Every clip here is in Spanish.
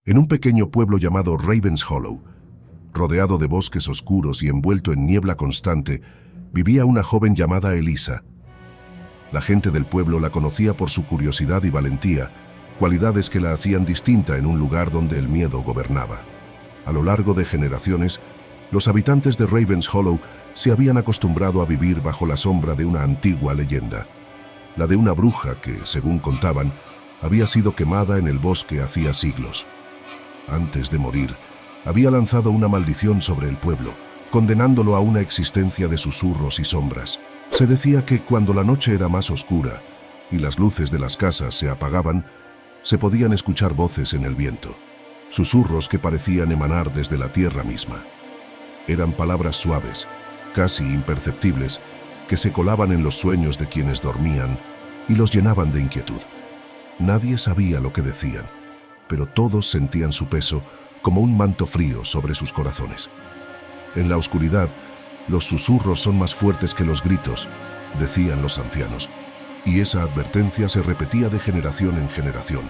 En un pequeño pueblo llamado Ravens Hollow, rodeado de bosques oscuros y envuelto en niebla constante, vivía una joven llamada Elisa. La gente del pueblo la conocía por su curiosidad y valentía, cualidades que la hacían distinta en un lugar donde el miedo gobernaba. A lo largo de generaciones, los habitantes de Ravens Hollow se habían acostumbrado a vivir bajo la sombra de una antigua leyenda, la de una bruja que, según contaban, había sido quemada en el bosque hacía siglos. Antes de morir, había lanzado una maldición sobre el pueblo, condenándolo a una existencia de susurros y sombras. Se decía que cuando la noche era más oscura y las luces de las casas se apagaban, se podían escuchar voces en el viento, susurros que parecían emanar desde la tierra misma. Eran palabras suaves, casi imperceptibles, que se colaban en los sueños de quienes dormían y los llenaban de inquietud. Nadie sabía lo que decían, pero todos sentían su peso como un manto frío sobre sus corazones. En la oscuridad, los susurros son más fuertes que los gritos, decían los ancianos, y esa advertencia se repetía de generación en generación,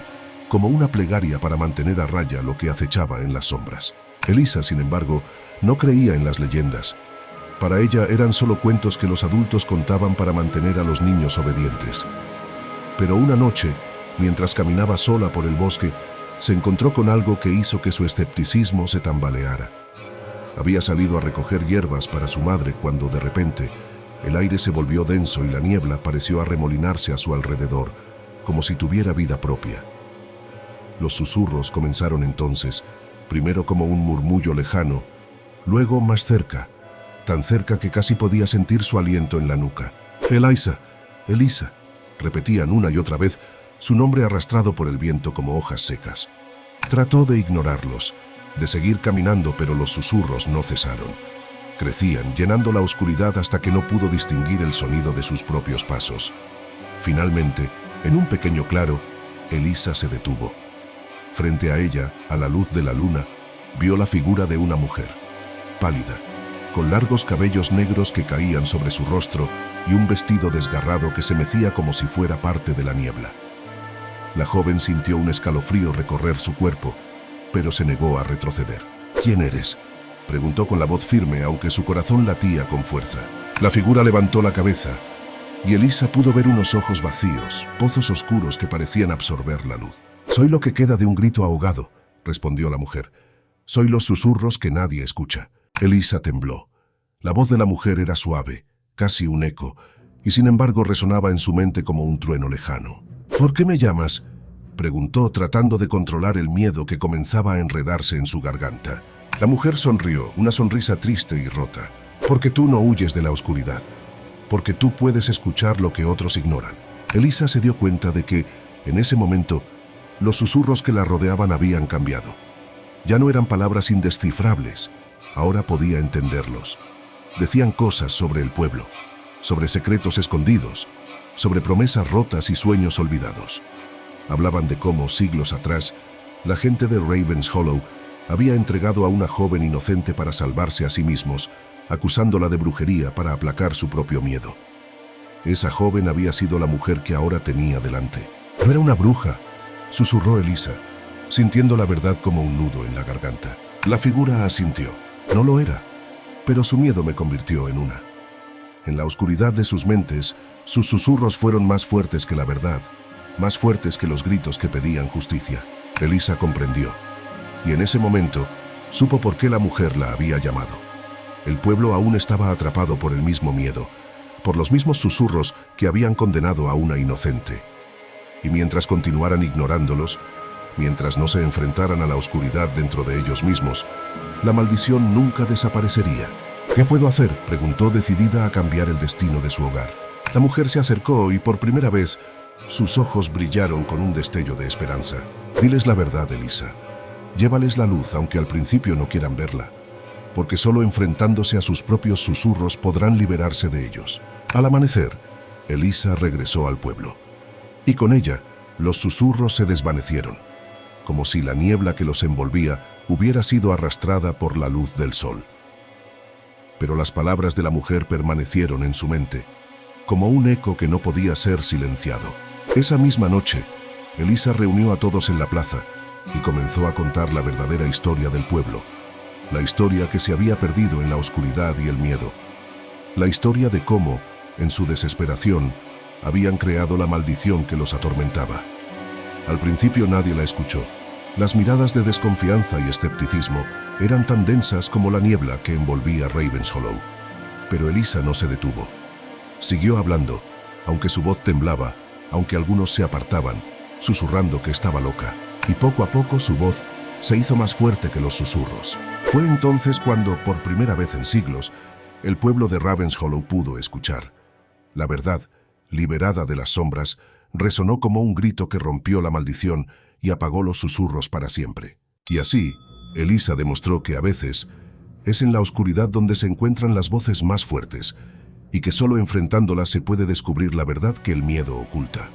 como una plegaria para mantener a raya lo que acechaba en las sombras. Elisa, sin embargo, no creía en las leyendas. Para ella eran solo cuentos que los adultos contaban para mantener a los niños obedientes. Pero una noche, mientras caminaba sola por el bosque, se encontró con algo que hizo que su escepticismo se tambaleara. Había salido a recoger hierbas para su madre cuando, de repente, el aire se volvió denso y la niebla pareció arremolinarse a su alrededor, como si tuviera vida propia. Los susurros comenzaron entonces, primero como un murmullo lejano, luego más cerca, tan cerca que casi podía sentir su aliento en la nuca. «Elisa, Elisa», repetían una y otra vez, su nombre arrastrado por el viento como hojas secas. Trató de ignorarlos, de seguir caminando, pero los susurros no cesaron. Crecían, llenando la oscuridad hasta que no pudo distinguir el sonido de sus propios pasos. Finalmente, en un pequeño claro, Elisa se detuvo. Frente a ella, a la luz de la luna, vio la figura de una mujer, pálida, con largos cabellos negros que caían sobre su rostro y un vestido desgarrado que se mecía como si fuera parte de la niebla. La joven sintió un escalofrío recorrer su cuerpo, pero se negó a retroceder. «¿Quién eres?», preguntó con la voz firme, aunque su corazón latía con fuerza. La figura levantó la cabeza, y Elisa pudo ver unos ojos vacíos, pozos oscuros que parecían absorber la luz. «Soy lo que queda de un grito ahogado», respondió la mujer. «Soy los susurros que nadie escucha». Elisa tembló. La voz de la mujer era suave, casi un eco, y sin embargo resonaba en su mente como un trueno lejano. «¿Por qué me llamas?», preguntó, tratando de controlar el miedo que comenzaba a enredarse en su garganta. La mujer sonrió, una sonrisa triste y rota. «Porque tú no huyes de la oscuridad. Porque tú puedes escuchar lo que otros ignoran». Elisa se dio cuenta de que, en ese momento, los susurros que la rodeaban habían cambiado. Ya no eran palabras indescifrables, ahora podía entenderlos. Decían cosas sobre el pueblo, sobre secretos escondidos, sobre promesas rotas y sueños olvidados. Hablaban de cómo, siglos atrás, la gente de Ravens Hollow había entregado a una joven inocente para salvarse a sí mismos, acusándola de brujería para aplacar su propio miedo. Esa joven había sido la mujer que ahora tenía delante. «No era una bruja», susurró Elisa, sintiendo la verdad como un nudo en la garganta. La figura asintió. «No lo era, pero su miedo me convirtió en una». En la oscuridad de sus mentes, sus susurros fueron más fuertes que la verdad, más fuertes que los gritos que pedían justicia. Elisa comprendió, y en ese momento supo por qué la mujer la había llamado. El pueblo aún estaba atrapado por el mismo miedo, por los mismos susurros que habían condenado a una inocente. Y mientras continuaran ignorándolos, mientras no se enfrentaran a la oscuridad dentro de ellos mismos, la maldición nunca desaparecería. «¿Qué puedo hacer?», preguntó, decidida a cambiar el destino de su hogar. La mujer se acercó y por primera vez sus ojos brillaron con un destello de esperanza. «Diles la verdad, Elisa. Llévales la luz, aunque al principio no quieran verla, porque solo enfrentándose a sus propios susurros podrán liberarse de ellos». Al amanecer, Elisa regresó al pueblo, y con ella los susurros se desvanecieron, como si la niebla que los envolvía hubiera sido arrastrada por la luz del sol. Pero las palabras de la mujer permanecieron en su mente, como un eco que no podía ser silenciado. Esa misma noche, Elisa reunió a todos en la plaza, y comenzó a contar la verdadera historia del pueblo, la historia que se había perdido en la oscuridad y el miedo, la historia de cómo, en su desesperación, habían creado la maldición que los atormentaba. Al principio nadie la escuchó. Las miradas de desconfianza y escepticismo eran tan densas como la niebla que envolvía Ravenshollow. Pero Elisa no se detuvo. Siguió hablando, aunque su voz temblaba, aunque algunos se apartaban, susurrando que estaba loca, y poco a poco su voz se hizo más fuerte que los susurros. Fue entonces cuando, por primera vez en siglos, el pueblo de Ravenshollow pudo escuchar. La verdad, liberada de las sombras, resonó como un grito que rompió la maldición y apagó los susurros para siempre. Y así, Elisa demostró que a veces es en la oscuridad donde se encuentran las voces más fuertes, y que solo enfrentándolas se puede descubrir la verdad que el miedo oculta.